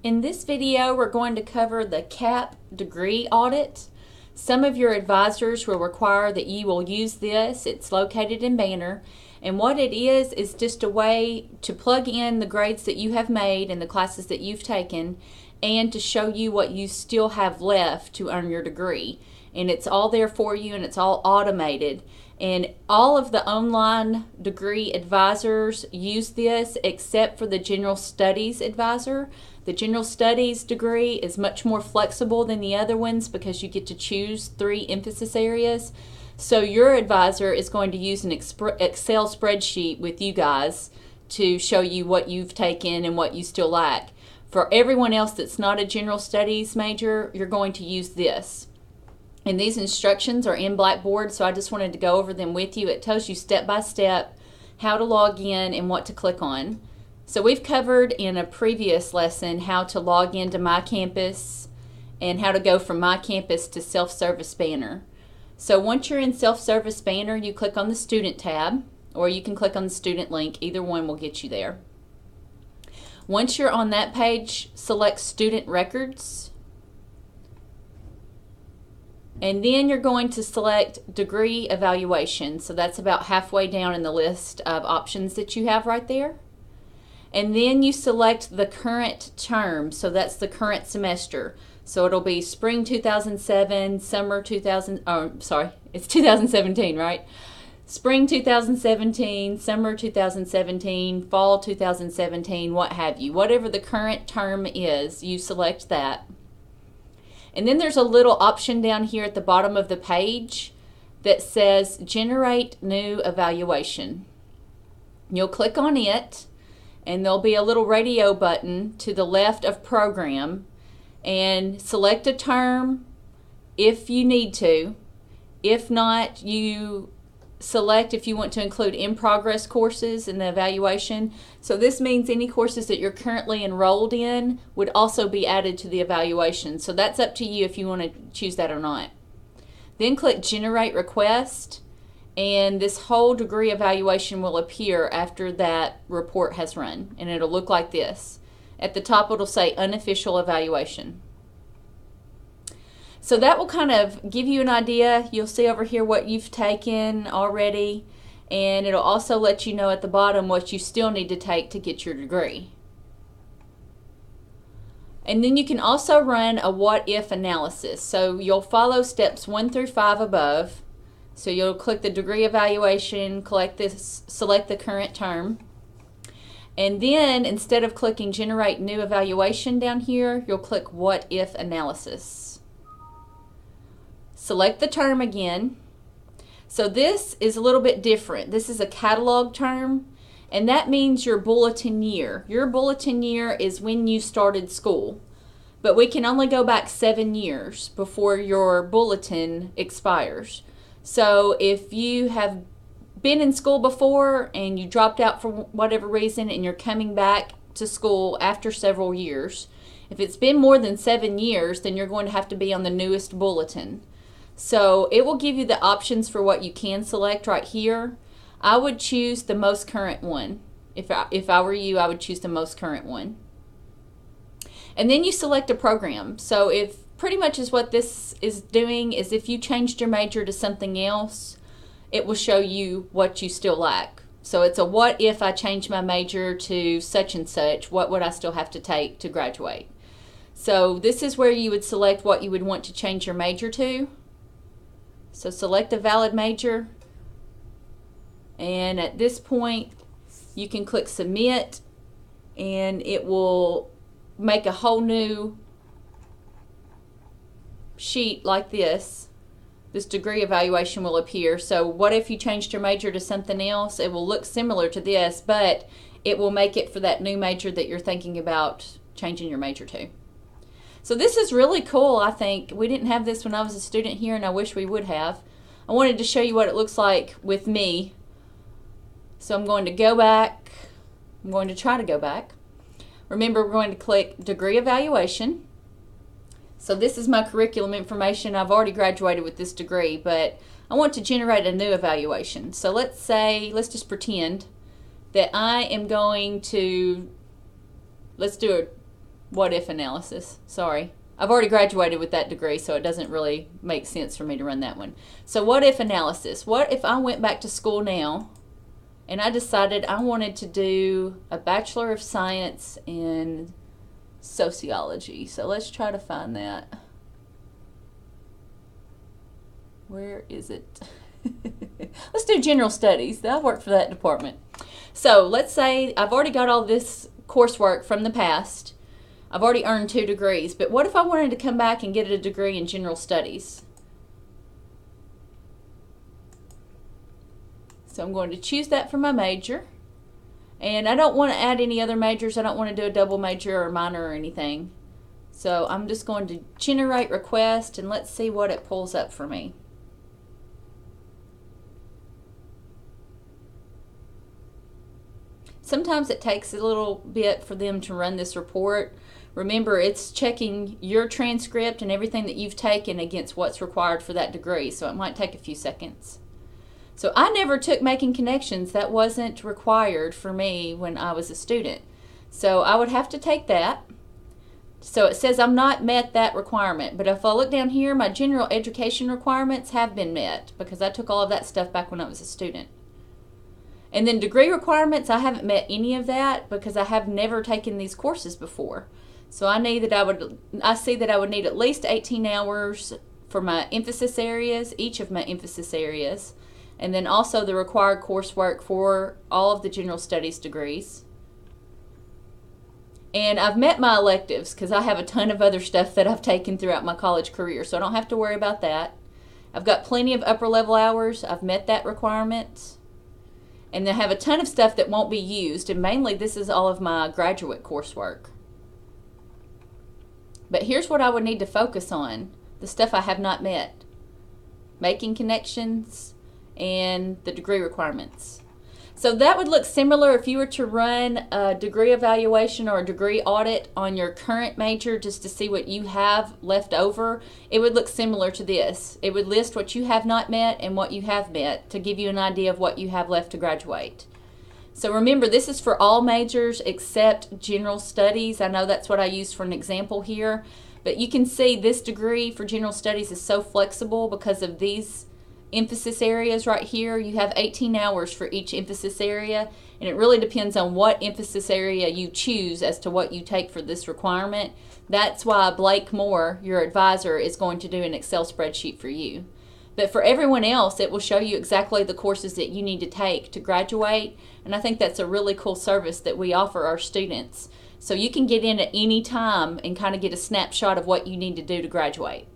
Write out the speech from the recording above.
In this video, we're going to cover the CAPP degree audit. Some of your advisors will require that you will use this. It's located in Banner. And what it is just a way to plug in the grades that you have made and the classes that you've taken and to show you what you still have left to earn your degree. And it's all there for you and it's all automated. And all of the online degree advisors use this except for the general studies advisor. The general studies degree is much more flexible than the other ones because you get to choose 3 emphasis areas. So your advisor is going to use an Excel spreadsheet with you guys to show you what you've taken and what you still lack. For everyone else that's not a general studies major, you're going to use this. And these instructions are in Blackboard, so I just wanted to go over them with you. It tells you step by step how to log in and what to click on. So we've covered in a previous lesson how to log into My Campus and how to go from My Campus to Self-Service Banner. So once you're in Self-Service Banner, you click on the Student tab, or you can click on the Student link. Either one will get you there. Once you're on that page, select Student Records. And then you're going to select Degree Evaluation. So that's about halfway down in the list of options that you have right there. And then you select the current term. So that's the current semester. So it'll be spring 2007, summer 2000, oh, sorry, it's 2017, right? Spring 2017, summer 2017, fall 2017, what have you. Whatever the current term is, you select that. And then there's a little option down here at the bottom of the page that says Generate New Evaluation. You'll click on it, and there'll be a little radio button to the left of Program, and select a term if you need to. If not, you select if you want to include in-progress courses in the evaluation. So this means any courses that you're currently enrolled in would also be added to the evaluation. So that's up to you if you want to choose that or not. Then click Generate Request, and this whole degree evaluation will appear after that report has run, and it'll look like this. At the top it'll say Unofficial Evaluation. So that will kind of give you an idea. You'll see over here what you've taken already, and it'll also let you know at the bottom what you still need to take to get your degree. And then you can also run a what-if analysis. So you'll follow steps 1 through 5 above. So you'll click the degree evaluation, select the current term, and then instead of clicking Generate New Evaluation down here, you'll click What-if Analysis. Select the term again. So this is a little bit different. This is a catalog term, and that means your bulletin year. Your bulletin year is when you started school, but we can only go back 7 years before your bulletin expires. So if you have been in school before and you dropped out for whatever reason and you're coming back to school after several years, if it's been more than 7 years, then you're going to have to be on the newest bulletin. So it will give you the options for what you can select right here. I would choose the most current one. If I were you, I would choose the most current one. And then you select a program. So if pretty much is what this is doing is if you changed your major to something else, it will show you what you still lack. So it's a what if I change my major to such and such, what would I still have to take to graduate? So this is where you would select what you would want to change your major to. So select a valid major, and at this point you can click Submit, and it will make a whole new sheet like this. This degree evaluation will appear. So what if you changed your major to something else? It will look similar to this, but it will make it for that new major that you're thinking about changing your major to. So this is really cool, I think. We didn't have this when I was a student here, and I wish we would have. I wanted to show you what it looks like with me. So I'm going to go back. I'm going to try to go back. Remember, we're going to click Degree Evaluation. So this is my curriculum information. I've already graduated with this degree, but I want to generate a new evaluation. So let's just pretend that I am going to, let's do what if analysis. Sorry. I've already graduated with that degree, so it doesn't really make sense for me to run that one. So what if analysis. What if I went back to school now and I decided I wanted to do a Bachelor of Science in Sociology. So let's try to find that. Where is it? Let's do General Studies. I worked for that department. So let's say I've already got all this coursework from the past. I've already earned 2 degrees, but what if I wanted to come back and get a degree in General Studies? So I'm going to choose that for my major. And I don't want to add any other majors. I don't want to do a double major or minor or anything. So I'm just going to generate request, and let's see what it pulls up for me. Sometimes it takes a little bit for them to run this report. Remember, it's checking your transcript and everything that you've taken against what's required for that degree, so it might take a few seconds. So I never took making connections. That wasn't required for me when I was a student. So I would have to take that. So it says I'm not met that requirement, but if I look down here, my general education requirements have been met because I took all of that stuff back when I was a student. And then degree requirements, I haven't met any of that because I have never taken these courses before. So I see that I would need at least 18 hours for my emphasis areas, each of my emphasis areas, and then also the required coursework for all of the general studies degrees. And I've met my electives because I have a ton of other stuff that I've taken throughout my college career, so I don't have to worry about that. I've got plenty of upper level hours. I've met that requirement. And I have a ton of stuff that won't be used, and mainly this is all of my graduate coursework. But here's what I would need to focus on, the stuff I have not met. Making connections and the degree requirements. So that would look similar if you were to run a degree evaluation or a degree audit on your current major just to see what you have left over. It would look similar to this. It would list what you have not met and what you have met to give you an idea of what you have left to graduate. So remember, this is for all majors except general studies. I know that's what I used for an example here, but you can see this degree for general studies is so flexible because of these emphasis areas right here. You have 18 hours for each emphasis area, and it really depends on what emphasis area you choose as to what you take for this requirement. That's why Blake Moore, your advisor, is going to do an Excel spreadsheet for you. But for everyone else, it will show you exactly the courses that you need to take to graduate, and I think that's a really cool service that we offer our students. So you can get in at any time and kind of get a snapshot of what you need to do to graduate.